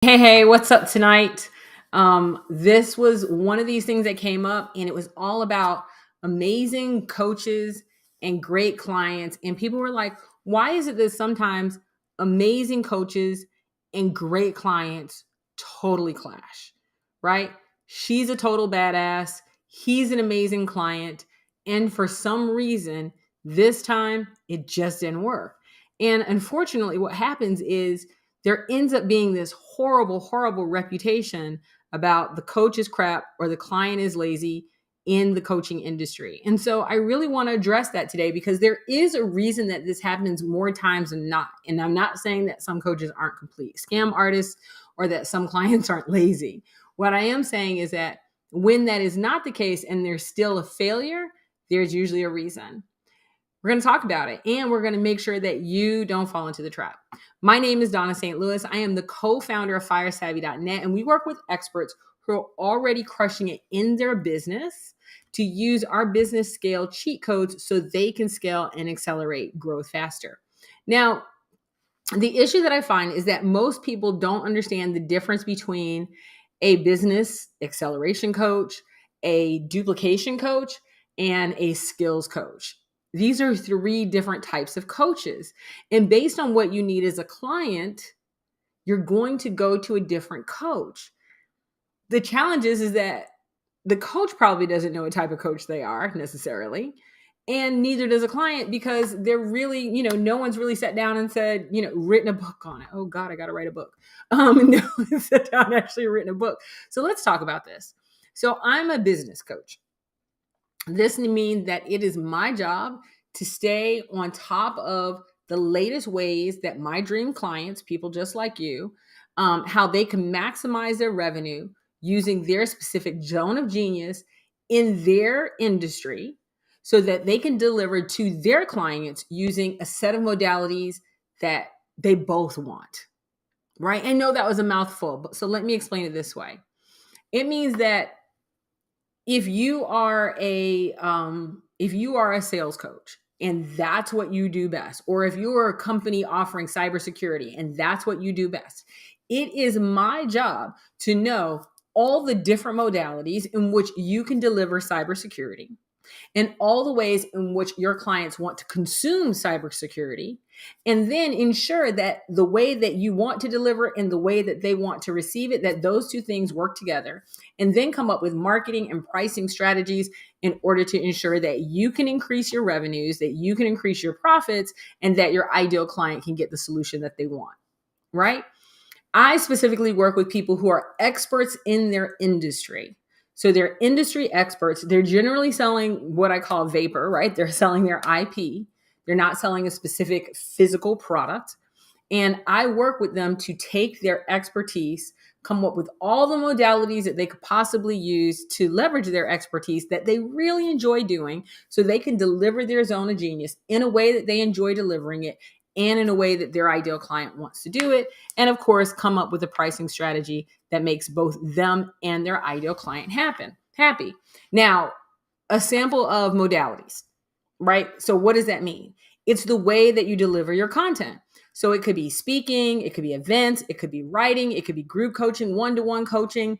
Hey, what's up tonight? This was one of these things that came up, and it was all about amazing coaches and great clients. And people were like, why is it that sometimes amazing coaches and great clients totally clash? Right? She's a total badass. He's an amazing client. And for some reason, this time it just didn't work. And unfortunately, what happens is there ends up being this horrible, horrible reputation about the coach is crap or the client is lazy in the coaching industry. And so I really want to address that today because there is a reason that this happens more times than not. And I'm not saying that some coaches aren't complete scam artists or that some clients aren't lazy. What I am saying is that when that is not the case and there's still a failure, there's usually a reason. We're going to talk about it and we're going to make sure that you don't fall into the trap. My name is Donna St. Louis. I am the co-founder of FireSavvy.net, and we work with experts who are already crushing it in their business to use our business scale cheat codes so they can scale and accelerate growth faster. Now, the issue that I find is that most people don't understand the difference between a business acceleration coach, a duplication coach, and a skills coach. These are three different types of coaches. And based on what you need as a client, you're going to go to a different coach. The challenge is that the coach probably doesn't know what type of coach they are necessarily. And neither does a client because they're really, no one's really sat down and said, written a book on it. Oh God, I got to write a book. No one sat down and actually written a book. So let's talk about this. So I'm a business coach. This means that it is my job to stay on top of the latest ways that my dream clients, people just like you, how they can maximize their revenue using their specific zone of genius in their industry so that they can deliver to their clients using a set of modalities that they both want. Right? I know that was a mouthful, but so let me explain it this way. It means that if you are a sales coach and that's what you do best, or if you're a company offering cybersecurity and that's what you do best, it is my job to know all the different modalities in which you can deliver cybersecurity and all the ways in which your clients want to consume cybersecurity, and then ensure that the way that you want to deliver and the way that they want to receive it, that those two things work together, and then come up with marketing and pricing strategies in order to ensure that you can increase your revenues, that you can increase your profits, and that your ideal client can get the solution that they want, right? I specifically work with people who are experts in their industry. So they're industry experts. They're generally selling what I call vapor, right? They're selling their IP. They're not selling a specific physical product. And I work with them to take their expertise, come up with all the modalities that they could possibly use to leverage their expertise that they really enjoy doing so they can deliver their zone of genius in a way that they enjoy delivering it and in a way that their ideal client wants to do it. And of course, come up with a pricing strategy that makes both them and their ideal client happy. Now, a sample of modalities, right? So what does that mean? It's the way that you deliver your content. So it could be speaking, it could be events, it could be writing, it could be group coaching, one-to-one coaching,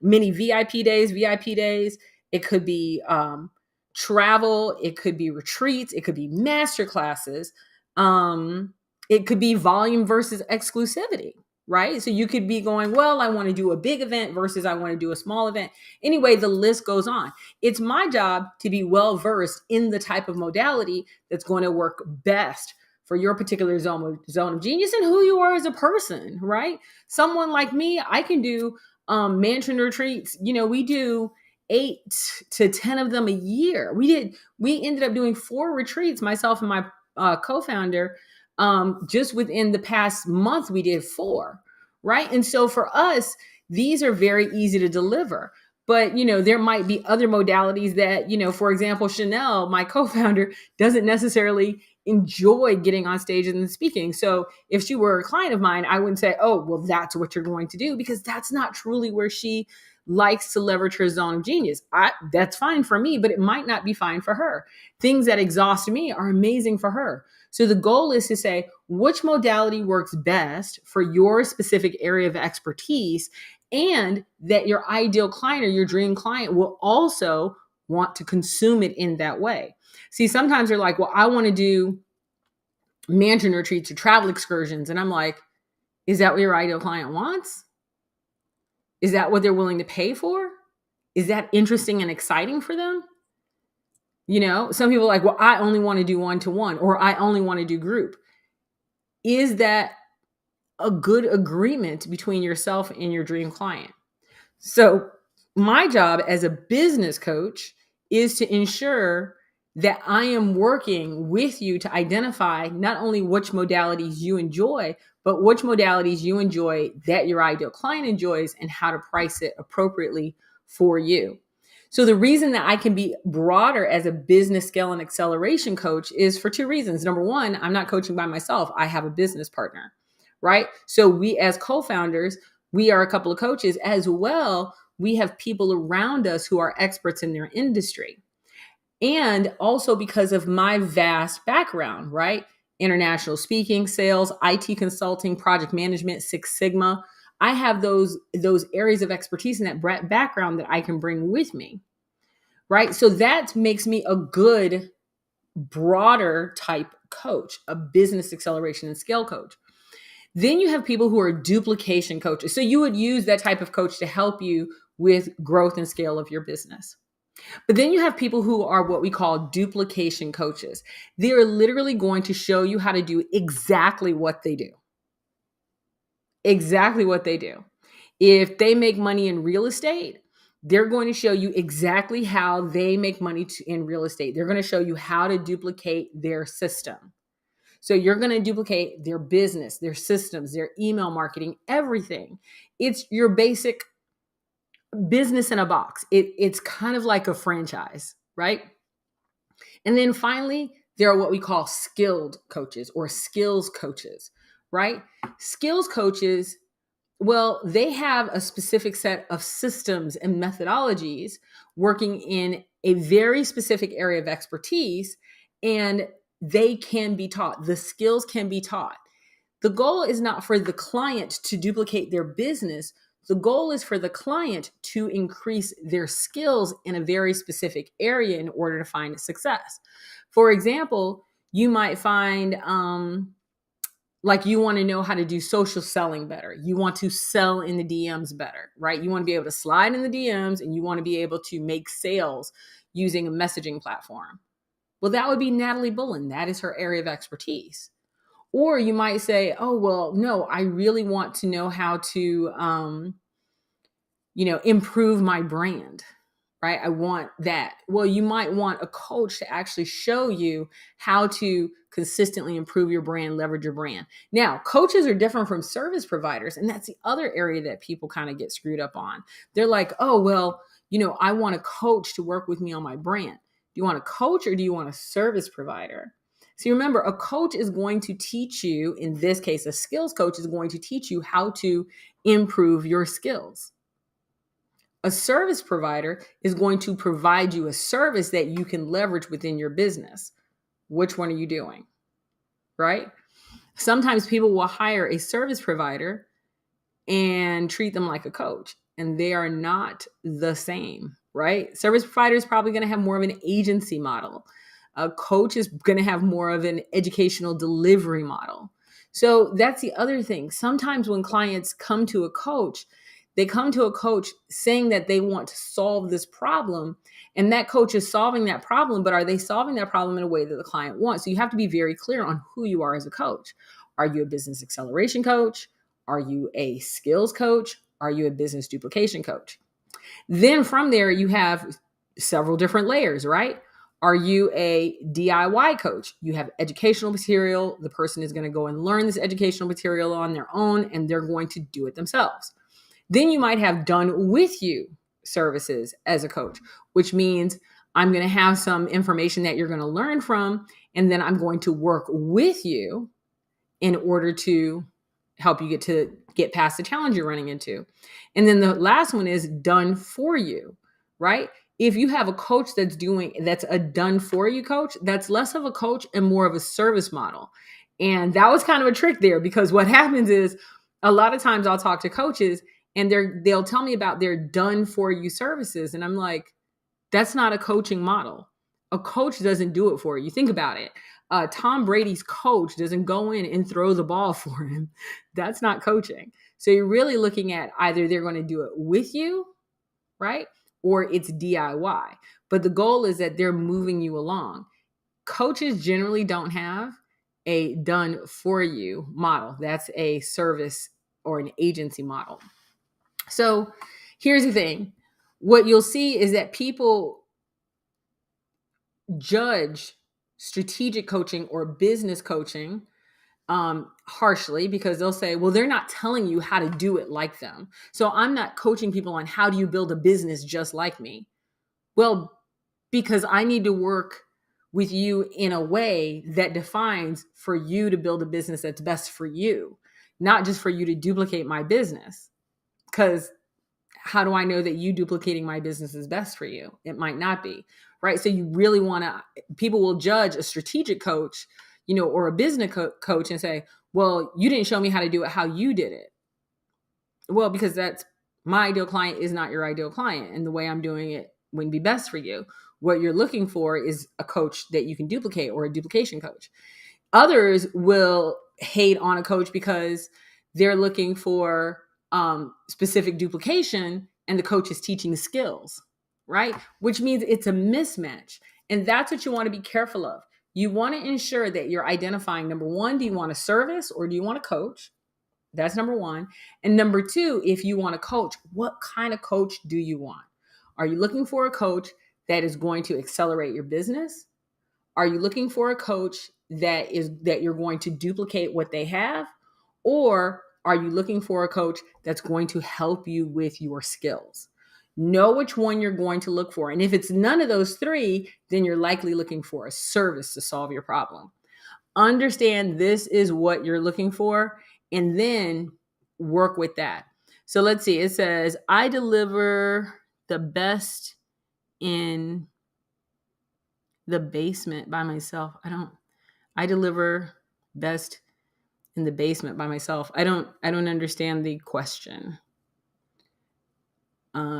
mini VIP days, VIP days. It could be travel, it could be retreats, it could be master classes. It could be volume versus exclusivity, right? So you could be going, well, I want to do a big event versus I want to do a small event. Anyway, the list goes on. It's my job to be well versed in the type of modality that's going to work best for your particular zone of genius and who you are as a person, right? Someone like me, I can do mansion retreats. We do 8 to 10 of them a year. We ended up doing 4 retreats, myself and my co-founder. Just within the past month, we did 4, right? And so for us, these are very easy to deliver. But, there might be other modalities that, for example, Chanel, my co-founder, doesn't necessarily enjoy getting on stage and speaking. So if she were a client of mine, I wouldn't say, oh, well, that's what you're going to do, because that's not truly where she likes to leverage her zone of genius. That's fine for me, but it might not be fine for her. Things that exhaust me are amazing for her. So the goal is to say which modality works best for your specific area of expertise, and that your ideal client or your dream client will also want to consume it in that way. See, sometimes you're like, well, I want to do mansion retreats or travel excursions. And I'm like, is that what your ideal client wants? Is that what they're willing to pay for? Is that interesting and exciting for them? You know, some people are like, well, I only want to do one-to-one, or I only want to do group. Is that a good agreement between yourself and your dream client? So my job as a business coach is to ensure that I am working with you to identify not only which modalities you enjoy, but which modalities you enjoy that your ideal client enjoys, and how to price it appropriately for you. So the reason that I can be broader as a business scale and acceleration coach is for two reasons. Number one, I'm not coaching by myself. I have a business partner, right? So we as co-founders, we are a couple of coaches as well. We have people around us who are experts in their industry. And also because of my vast background, right? International speaking, sales, IT consulting, project management, Six Sigma. I have those areas of expertise and that background that I can bring with me, right? So that makes me a good, broader type coach, a business acceleration and scale coach. Then you have people who are duplication coaches. So you would use that type of coach to help you with growth and scale of your business. But then you have people who are what we call duplication coaches. They are literally going to show you how to do exactly what they do. Exactly what they do. If they make money in real estate, they're going to show you exactly how they make money in real estate. They're going to show you how to duplicate their system. So you're going to duplicate their business, their systems, their email marketing, everything. It's your basic business in a box. It's kind of like a franchise, right? And then finally, there are what we call skilled coaches or skills coaches, right? Skills coaches, well, they have a specific set of systems and methodologies working in a very specific area of expertise, and they can be taught. The skills can be taught. The goal is not for the client to duplicate their business. The goal is for the client to increase their skills in a very specific area in order to find success. For example, you might find, like you want to know how to do social selling better. You want to sell in the DMs better, right? You want to be able to slide in the DMs, and you want to be able to make sales using a messaging platform. Well, that would be Natalie Bullen. That is her area of expertise. Or you might say, oh, well, no, I really want to know how to, improve my brand, right? I want that. Well, you might want a coach to actually show you how to consistently improve your brand, leverage your brand. Now, coaches are different from service providers. And that's the other area that people kind of get screwed up on. They're like, oh, well, I want a coach to work with me on my brand. Do you want a coach or do you want a service provider? See, remember, a coach is going to teach you, in this case, a skills coach is going to teach you how to improve your skills. A service provider is going to provide you a service that you can leverage within your business. Which one are you doing? Right? Sometimes people will hire a service provider and treat them like a coach, and they are not the same, right? Service provider is probably going to have more of an agency model. A coach is going to have more of an educational delivery model. So that's the other thing. Sometimes when clients come to a coach, they come to a coach saying that they want to solve this problem, and that coach is solving that problem, but are they solving that problem in a way that the client wants? So you have to be very clear on who you are as a coach. Are you a business acceleration coach? Are you a skills coach? Are you a business duplication coach? Then from there, you have several different layers, right? Are you a DIY coach? You have educational material. The person is going to go and learn this educational material on their own, and they're going to do it themselves. Then you might have done with you services as a coach, which means I'm going to have some information that you're going to learn from, and then I'm going to work with you in order to help you get past the challenge you're running into. And then the last one is done for you, right? If you have a coach that's a done for you coach, that's less of a coach and more of a service model. And that was kind of a trick there, because what happens is a lot of times I'll talk to coaches and they'll tell me about their done for you services. And I'm like, that's not a coaching model. A coach doesn't do it for you. Think about it. Tom Brady's coach doesn't go in and throw the ball for him. That's not coaching. So you're really looking at either they're going to do it with you, right? Or it's DIY. But the goal is that they're moving you along. Coaches generally don't have a done for you model. That's a service or an agency model. So here's the thing. What you'll see is that people judge strategic coaching or business coaching harshly, because they'll say, well, they're not telling you how to do it like them. So I'm not coaching people on how do you build a business just like me. Well, because I need to work with you in a way that defines for you to build a business that's best for you, not just for you to duplicate my business. Because how do I know that you duplicating my business is best for you? It might not be, right? So you really want to, people will judge a strategic coach, or a business coach and say, well, you didn't show me how to do it, how you did it. Well, because that's my ideal client is not your ideal client. And the way I'm doing it wouldn't be best for you. What you're looking for is a coach that you can duplicate, or a duplication coach. Others will hate on a coach because they're looking for specific duplication and the coach is teaching skills, right? Which means it's a mismatch. And that's what you want to be careful of. You want to ensure that you're identifying, number one, do you want a service or do you want a coach? That's number one. And number two, if you want a coach, what kind of coach do you want? Are you looking for a coach that is going to accelerate your business? Are you looking for a coach that you're going to duplicate what they have? Or are you looking for a coach that's going to help you with your skills? Know which one you're going to look for. And if it's none of those three, then you're likely looking for a service to solve your problem. Understand this is what you're looking for, and then work with that. So let's see. It says, I deliver the best in the basement by myself. I deliver best in the basement by myself. I don't understand the question.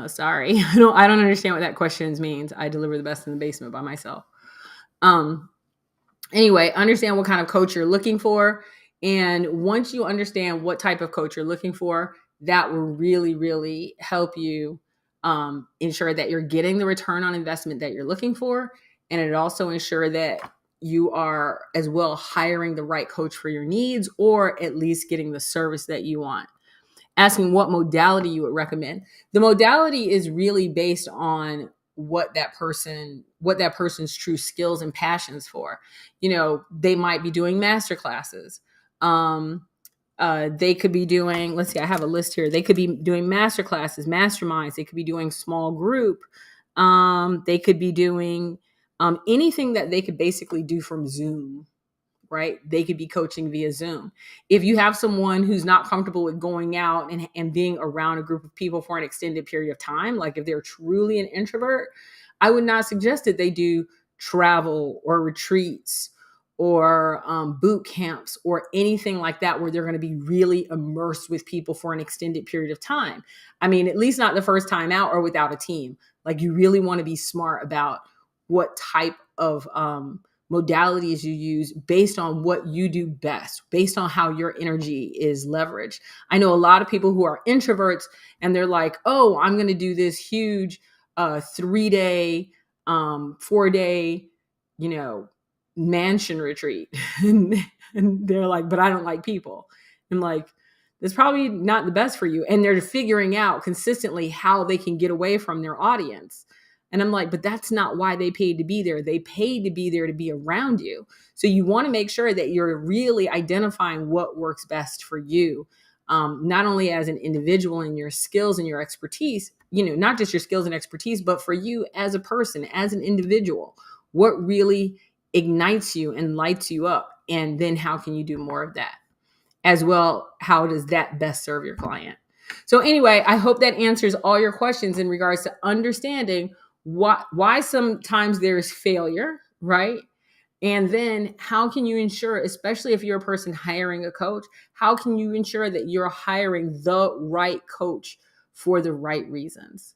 Sorry. I don't understand what that question means. I deliver the best in the basement by myself. Anyway, understand what kind of coach you're looking for. And once you understand what type of coach you're looking for, that will really, really help you ensure that you're getting the return on investment that you're looking for. And it also ensure that you are as well hiring the right coach for your needs, or at least getting the service that you want. Asking what modality you would recommend. The modality is really based on what that person's true skills and passions for. They might be doing master classes. They could be doing, let's see, I have a list here. They could be doing master classes, masterminds. They could be doing small group. They could be doing anything that they could basically do from Zoom, right? They could be coaching via Zoom. If you have someone who's not comfortable with going out and being around a group of people for an extended period of time, like if they're truly an introvert, I would not suggest that they do travel or retreats or boot camps or anything like that, where they're going to be really immersed with people for an extended period of time. I mean, at least not the first time out or without a team. Like, you really want to be smart about what type of modalities you use based on what you do best, based on how your energy is leveraged. I know a lot of people who are introverts and they're like, oh, I'm going to do this huge 3-day, 4-day, mansion retreat. And they're like, but I don't like people. I'm like, that's probably not the best for you. And they're figuring out consistently how they can get away from their audience. And I'm like, but that's not why they paid to be there. They paid to be there to be around you. So you want to make sure that you're really identifying what works best for you, not only as an individual and your skills and your expertise, not just your skills and expertise, but for you as a person, as an individual, what really ignites you and lights you up. And then how can you do more of that? As well, how does that best serve your client? So anyway, I hope that answers all your questions in regards to understanding why sometimes there's failure, right? And then how can you ensure, especially if you're a person hiring a coach, how can you ensure that you're hiring the right coach for the right reasons?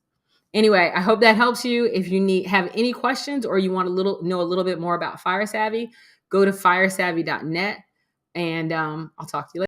Anyway, I hope that helps you. If you have any questions or you want know a little bit more about Fire Savvy, go to firesavvy.net and I'll talk to you later.